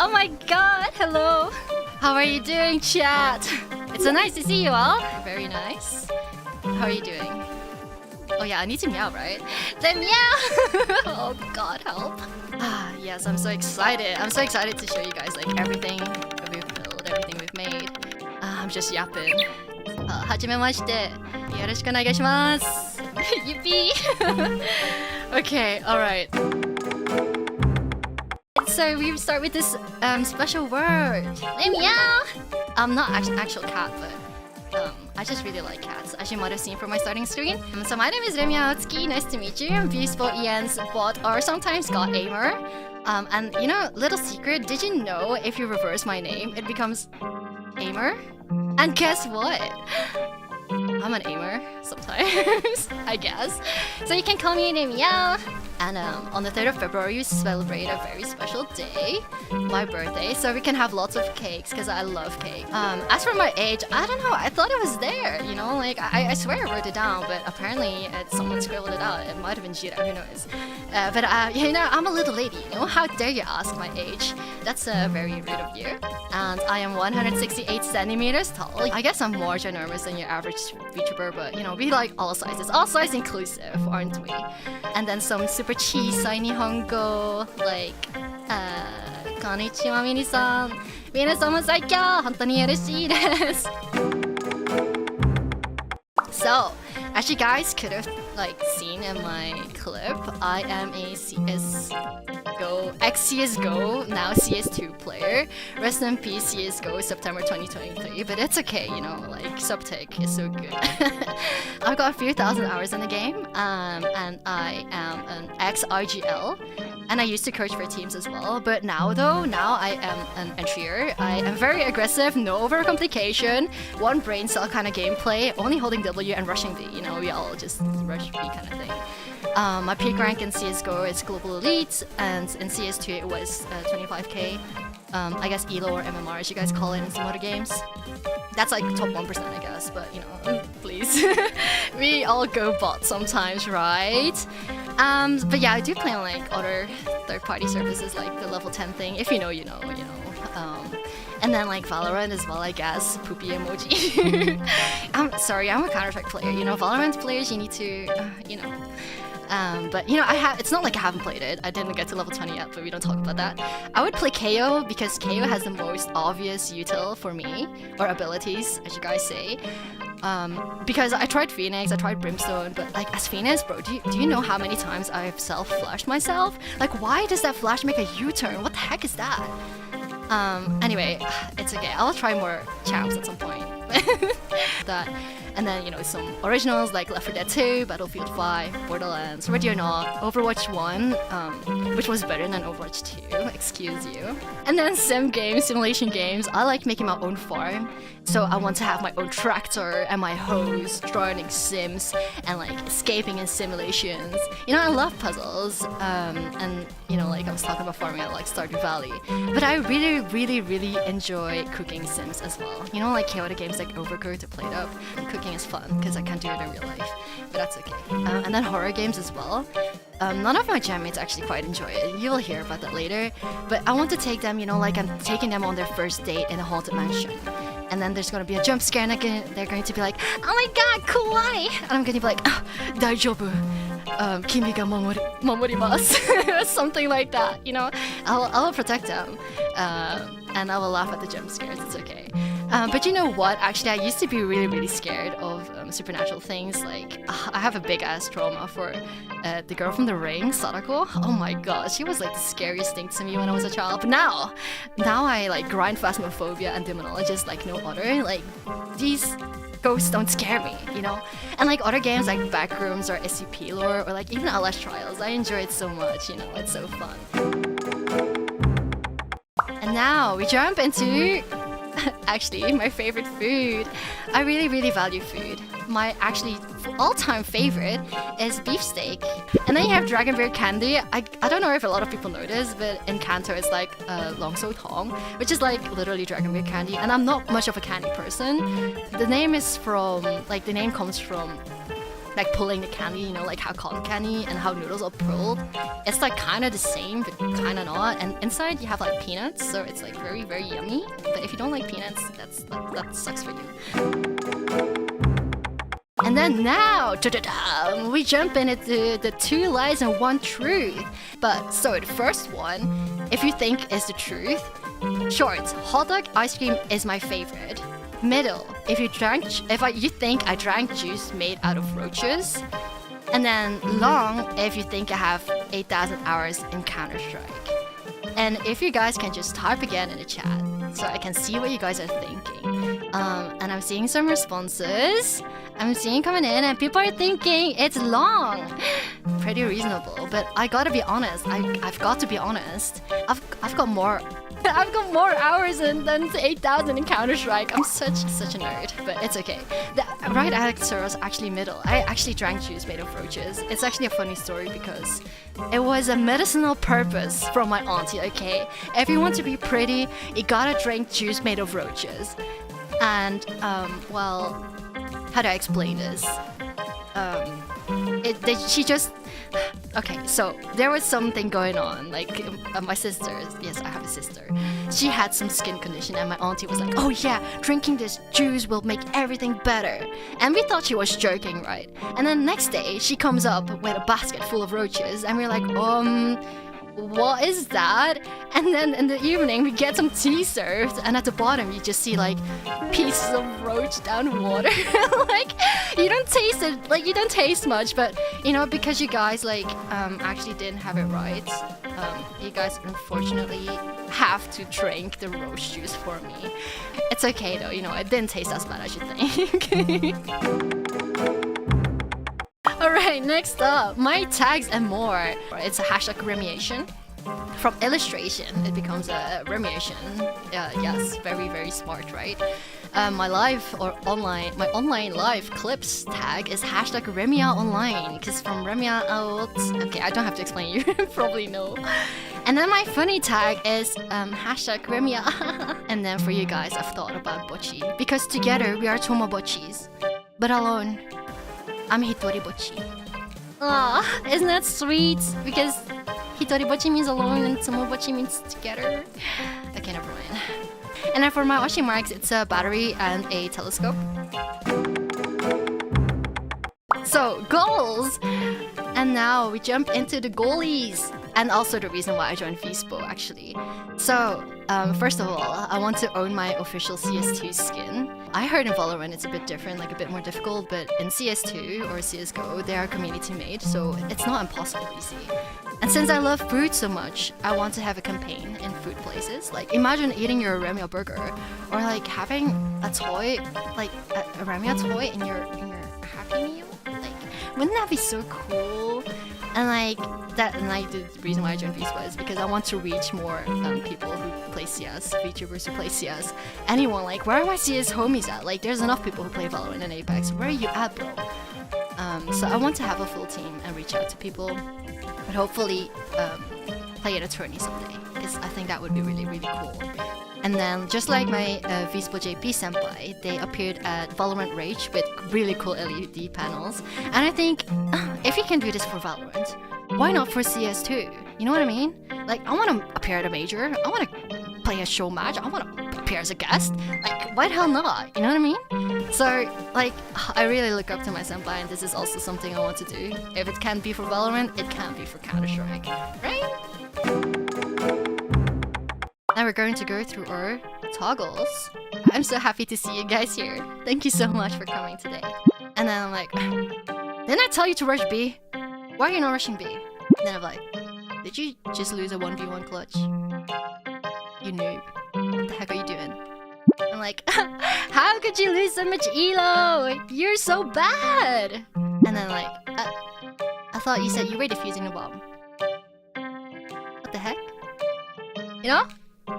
Oh my god, hello. How are you doing, chat? It's so nice to see you all. Very nice. How are you doing? Oh yeah, I need to meow, right? Then meow! Oh god, help. Yes, I'm so excited. I'm so excited to show you guys like everything we've built, everything we've made. I'm just yapping. はじめまして。よろしくお願いします。Yippee! Okay, alright. So we start with this special word. Meow! I'm not actual cat, but I just really like cats, as you might have seen from my starting screen. So my name is RemiaAotsuki, nice to meet you. Vspo EN's bot, or sometimes called Aimer. And you know, little secret, did you know if you reverse my name, it becomes Aimer? And guess what? I'm an aimer sometimes, I guess. So you can call me Meow. And on the 3rd of February, we celebrate a very special day, my birthday. So we can have lots of cakes because I love cake. As for my age, I don't know. I thought it was there, you know? Like, I swear I wrote it down, but apparently someone scribbled it out. It might have been Jira, who knows? But you know, I'm a little lady, you know? How dare you ask my age? That's very rude of you. And I am 168 centimeters tall. I guess I'm more ginormous than your average VTuber, but you know, we like all sizes inclusive, aren't we? And then some super cheesy Nihongo, like, こんにちは皆さん。皆様最強。本当に嬉しいです。So, as you guys could have like seen in my clip, I am a ex-CSGO, now CS2 player. Rest in peace CSGO, September 2023. But it's okay, you know, like Subtech is so good. I've got a few thousand hours in the game, and I am an ex-RGL. And I used to coach for teams as well. But now I am an entrier. I am very aggressive, no overcomplication, one brain cell kind of gameplay, only holding W and rushing B. You know, we all just rush B kind of thing. My peak rank in CSGO is Global Elite, and in CS2 it was 25k. I guess ELO or MMR as you guys call it in some other games. That's like top 1%, I guess, but you know, please. We all go bot sometimes, right? But yeah, I do play on like other third-party services like the level 10 thing. If you know, you know, you know. And then like Valorant as well, I guess. Poopy emoji. I'm sorry, I'm a Counter-Strike player. You know, Valorant players, you need to, you know. But you know, it's not like I haven't played it. I didn't get to level 20 yet, but we don't talk about that. I would play KO because KO has the most obvious util for me, or abilities, as you guys say. Because I tried Phoenix, I tried Brimstone, but like as Phoenix, bro, do you know how many times I've self-flashed myself? Like, why does that flash make a U-turn? What the heck is that? Anyway, it's okay. I'll try more champs at some point. And then, you know, some originals like Left 4 Dead 2, Battlefield 5, Borderlands, Ready or Not, Overwatch 1, which was better than Overwatch 2, excuse you. And then sim games, simulation games. I like making my own farm. So I want to have my own tractor and my hose, drowning sims, and like escaping in simulations. You know, I love puzzles. And you know, like I was talking about farming at like Stardew Valley. But I really, really, really enjoy cooking sims as well. You know, like chaotic games like Overcooked or Played Up. Cooking is fun because I can't do it in real life, but that's okay. And then horror games as well. None of my jam mates actually quite enjoy it. You will hear about that later. But I want to take them, you know, like I'm taking them on their first date in a haunted mansion. And then there's going to be a jump scare and they're going to be like, oh my god, kawaii! And I'm going to be like, daijoubu. Kimi ga momorimasu. Something like that, you know? I'll protect them. And I will laugh at the jump scares, it's okay. But you know what? Actually, I used to be really, really scared of supernatural things. Like, I have a big-ass trauma for the girl from The Ring, Sadako. Oh my god, she was like the scariest thing to me when I was a child. But now I like grind Phasmophobia and Demonologist like no other. Like, these ghosts don't scare me, you know? And like other games like Backrooms or SCP Lore or like even LS Trials, I enjoy it so much, you know? It's so fun. And now we jump into actually my favorite food. I really, really value food. My actually all-time favorite is beefsteak. And then you have dragon beer candy. I don't know if a lot of people know this, but in Kanto it's like longso tong, which is like literally dragon beer candy. And I'm not much of a candy person. The name comes from like pulling the candy, you know, like how cotton candy and how noodles are pulled. It's like kind of the same, but kind of not. And inside you have like peanuts, so it's like very, very yummy. But if you don't like peanuts, that sucks for you. And then now, we jump into the 2 lies and 1 truth. But so the first one, if you think is the truth, short, hot dog ice cream is my favorite. Middle, if you think I drank juice made out of roaches. And then long, if you think I have 8,000 hours in Counter-Strike. And if you guys can just type again in the chat, so I can see what you guys are thinking. And I'm seeing some responses. I'm seeing coming in, and people are thinking it's long. Pretty reasonable, but I gotta be honest. I've got to be honest. I've got more. I've got more hours than 8,000 in Counter-Strike. I'm such a nerd, but it's okay. The right answer was actually middle. I actually drank juice made of roaches. It's actually a funny story because it was a medicinal purpose from my auntie, okay? If you want to be pretty, you gotta drink juice made of roaches. And, well, how do I explain this? She just... Okay, so there was something going on, like my sister, yes, I have a sister, she had some skin condition and my auntie was like, oh yeah, drinking this juice will make everything better. And we thought she was joking, right? And then next day, she comes up with a basket full of roaches and we're like, what is that? And then in the evening we get some tea served and at the bottom you just see like pieces of roach down water. Like you don't taste it, like you don't taste much, but you know, because you guys like actually didn't have it right, you guys unfortunately have to drink the roach juice for me. It's okay though, you know, it didn't taste as bad as you think. Alright, next up, my tags and more. It's a hashtag remiation. From illustration, it becomes a remiation. Yes, very, very smart, right? My online live clips tag is hashtag RemiaOnline, because from RemiaAotsuki. Okay, I don't have to explain, you probably know. And then my funny tag is hashtag Remia. And then for you guys, I've thought about bochi, because together we are tomobochis, but alone I'm hitoribochi. Aw, isn't that sweet? Because hitoribochi means alone and tomobochi means together. Okay, never mind. And then for my washing marks, it's a battery and a telescope. So, goals! And now we jump into the goalies. And also the reason why I joined Vspo, actually. So, first of all, I want to own my official CS2 skin. I heard in Valorant it's a bit different, like a bit more difficult, but in CS2 or CSGO, they are community made, so it's not impossible easy. And since I love food so much, I want to have a campaign in food places. Like, imagine eating your Remia burger, or like having a toy, like a Remia toy in your Happy Meal. Like, wouldn't that be so cool? And like the reason why I joined Vspo is because I want to reach more people who play CS, VTubers who play CS. Anyone, like, where are my CS homies at? Like, there's enough people who play Valorant and Apex. Where are you at, bro? So I want to have a full team and reach out to people, but hopefully play at a tourney someday, because I think that would be really, really cool. And then, just like my Vspo JP senpai, they appeared at Valorant Rage with really cool LED panels. And I think, if you can do this for Valorant, why not for CS too? You know what I mean? Like, I want to appear at a major, I want to play a show match, I want to appear as a guest. Like, why the hell not? You know what I mean? So, like, I really look up to my senpai, and this is also something I want to do. If it can't be for Valorant, it can be for Counter-Strike, right? Now we're going to go through our toggles. I'm so happy to see you guys here. Thank you so much for coming today. And then I'm like, didn't I tell you to rush B? Why are you not rushing B? Then I'm like, did you just lose a 1v1 clutch? You noob. What the heck are you doing? I'm like, how could you lose so much elo? You're so bad! And then like, I thought you said you were defusing the bomb. What the heck? You know?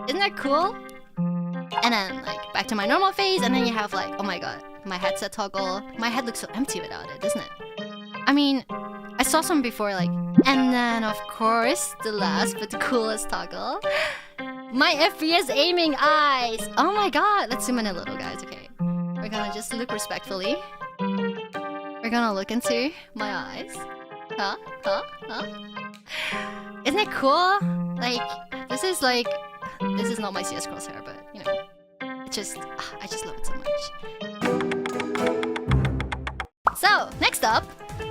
Isn't that cool? And then like back to my normal phase, and then you have like, oh my god, my headset toggle. My head looks so empty without it, doesn't it? I mean, I saw some before, like, and then of course the last but the coolest toggle, my FPS aiming eyes. Oh my god, let's zoom in a little, guys. Okay, we're gonna just look respectfully. We're You're gonna look into my eyes? Huh? Isn't it cool? Like, this is not my CS crosshair, but you know, I just love it so much. So, next up,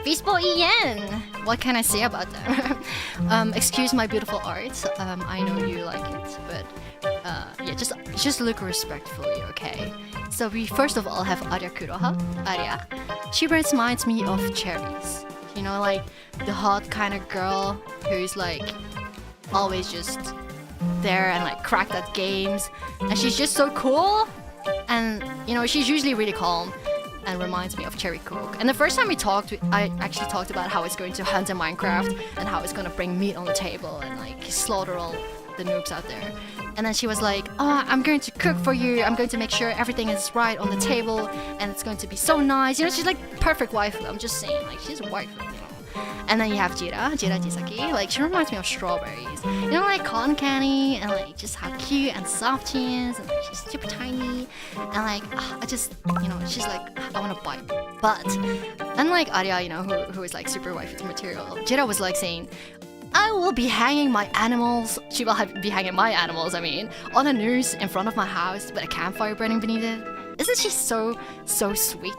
Vspo EN. What can I say about them? Excuse my beautiful art. I know you like it, but yeah, just look respectfully, okay? So we first of all have AryaKuroha, Arya. She reminds me of cherries. You know, like the hot kind of girl who's like always just there and like cracked at games, and she's just so cool. And you know, she's usually really calm and reminds me of Cherry Cook. And the first time we talked, I actually talked about how it's going to hunt in Minecraft and how it's going to bring meat on the table and like slaughter all the noobs out there. And then she was like, oh, I'm going to cook for you. I'm going to make sure everything is right on the table and it's going to be so nice. You know, she's like perfect waifu. I'm just saying, like, she's a waifu, you know. And then you have JiraJisaki. Like, she reminds me of strawberries. You know, like cotton candy and like just how cute and soft she is. And like, she's super tiny. And like, I just, you know, she's like, I want to bite. But unlike Arya, you know, who is like super waifu material, Jira was like saying, I will be hanging my animals. She will be hanging my animals, I mean, on a noose in front of my house with a campfire burning beneath it. Isn't she so sweet?